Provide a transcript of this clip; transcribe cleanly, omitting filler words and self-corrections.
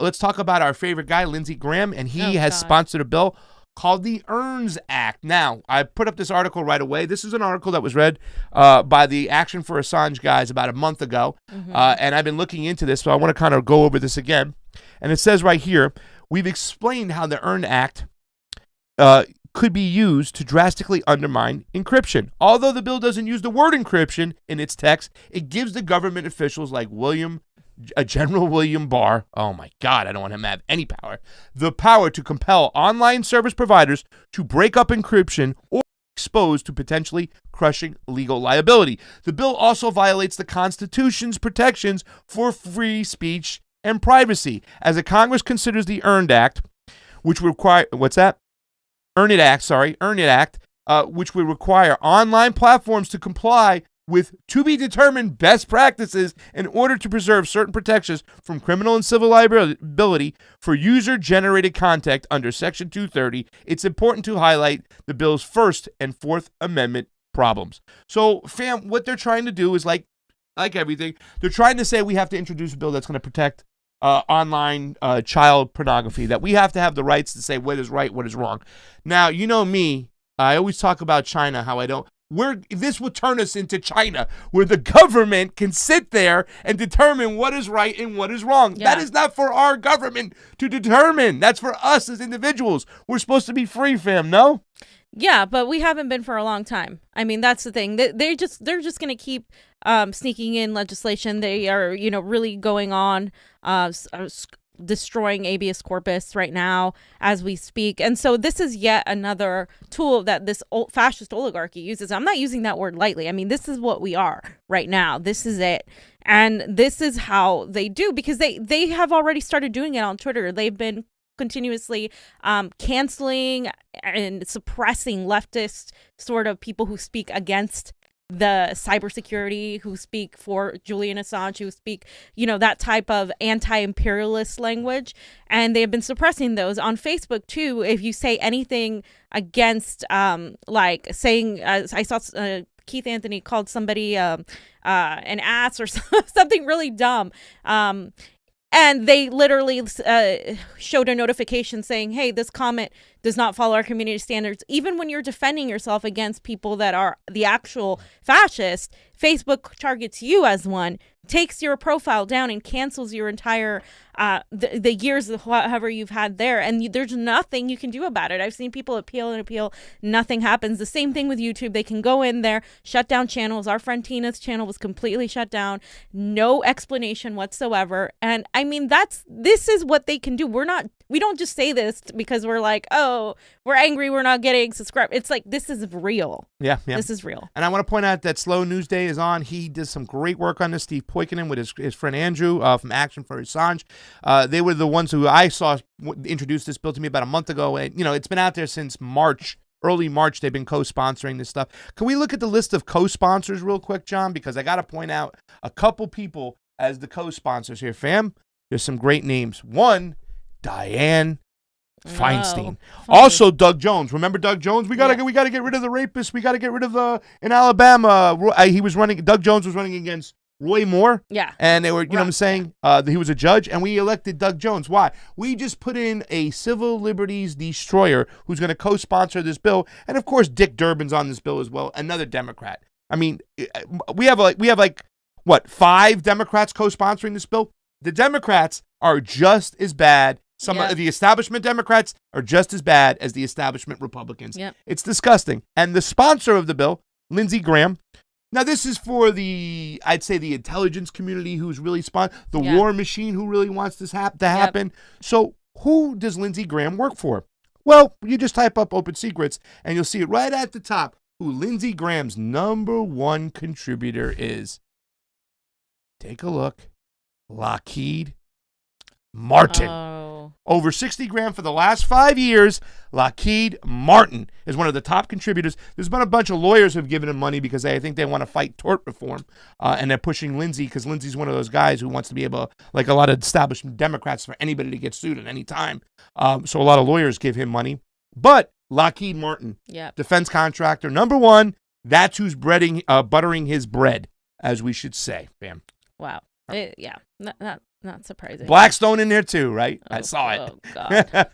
let's talk about our favorite guy, Lindsey Graham, and he has sponsored a bill called the EARNS Act. Now, I put up this article right away. This is an article that was read by the Action for Assange guys about a month ago, and I've been looking into this, so I want to kind of go over this again. And it says right here, we've explained how the EARN Act could be used to drastically undermine encryption. Although the bill doesn't use the word encryption in its text, it gives the government officials like General William Barr, oh my God, I don't want him to have any power, the power to compel online service providers to break up encryption or exposed to potentially crushing legal liability. The bill also violates the Constitution's protections for free speech and privacy, as the Congress considers the EARN Act, which would require, EARN It Act, which would require online platforms to comply with to-be-determined best practices in order to preserve certain protections from criminal and civil liability for user-generated content under Section 230. It's important to highlight the bill's First and Fourth Amendment problems. So, fam, what they're trying to do is like everything, they're trying to say we have to introduce a bill that's going to protect online child pornography, that we have to have the rights to say what is right, what is wrong. Now, you know me, I always talk about China, how I don't. This would turn us into China, where the government can sit there and determine what is right and what is wrong. Yeah. That is not for our government to determine. That's for us as individuals. We're supposed to be free, fam, no? Yeah, but we haven't been for a long time. I mean, that's the thing. They're just going to keep sneaking in legislation. They are, really going on destroying habeas corpus right now as we speak. And so this is yet another tool that this fascist oligarchy uses. I'm not using that word lightly. I mean, this is what we are right now. This is it. And this is how they do, because they have already started doing it on Twitter. They've been continuously canceling and suppressing leftist sort of people who speak against the cybersecurity, who speak for Julian Assange, who speak, that type of anti-imperialist language. And they have been suppressing those on Facebook too. If you say anything against, like saying, I saw Keith Anthony called somebody an ass or something really dumb. And they literally showed a notification saying, hey, this comment does not follow our community standards. Even when you're defending yourself against people that are the actual fascists, Facebook targets you as one, takes your profile down and cancels your entire the years of however you've had there, and there's nothing you can do about it. I've seen people appeal, nothing happens. The same thing with YouTube. They can go in there, shut down channels. Our friend Tina's channel was completely shut down, no explanation whatsoever. And I mean, this is what they can do. We don't just say this because we're like, oh, we're angry, we're not getting subscribed. It's like, this is real. Yeah. This is real. And I want to point out that Slow News Day is on. He did some great work on this. Steve Poikonen with his friend Andrew from Action for Assange. They were the ones who I saw introduced this bill to me about a month ago. And, it's been out there since early March. They've been co-sponsoring this stuff. Can we look at the list of co-sponsors real quick, John? Because I got to point out a couple people as the co-sponsors here, fam. There's some great names. One, Dianne Feinstein. Also, Doug Jones. Remember Doug Jones? We gotta get rid of the rapists. We gotta get rid of in Alabama. Doug Jones was running against Roy Moore. Yeah. And they were, what I'm saying? He was a judge, and we elected Doug Jones. Why? We just put in a civil liberties destroyer who's going to co-sponsor this bill. And of course, Dick Durbin's on this bill as well, another Democrat. I mean, we have 5 Democrats co-sponsoring this bill? The Democrats are just as bad. Some of the establishment Democrats are just as bad as the establishment Republicans. Yep. It's disgusting. And the sponsor of the bill, Lindsey Graham. Now, this is for I'd say the intelligence community who's really the war machine who really wants this to happen. Yep. So who does Lindsey Graham work for? Well, you just type up Open Secrets and you'll see it right at the top who Lindsey Graham's #1 contributor is. Take a look. Lockheed Martin. Over $60,000 for the last 5 years. Lockheed Martin is one of the top contributors. There's been a bunch of lawyers who have given him money because I think they want to fight tort reform. And they're pushing Lindsey because Lindsey's one of those guys who wants to be able, like a lot of establishment Democrats, for anybody to get sued at any time. So a lot of lawyers give him money. But Lockheed Martin, defense contractor #1, that's who's buttering his bread, as we should say, fam. Wow. Not surprising. Blackstone in there too, right? I saw it. Oh, God.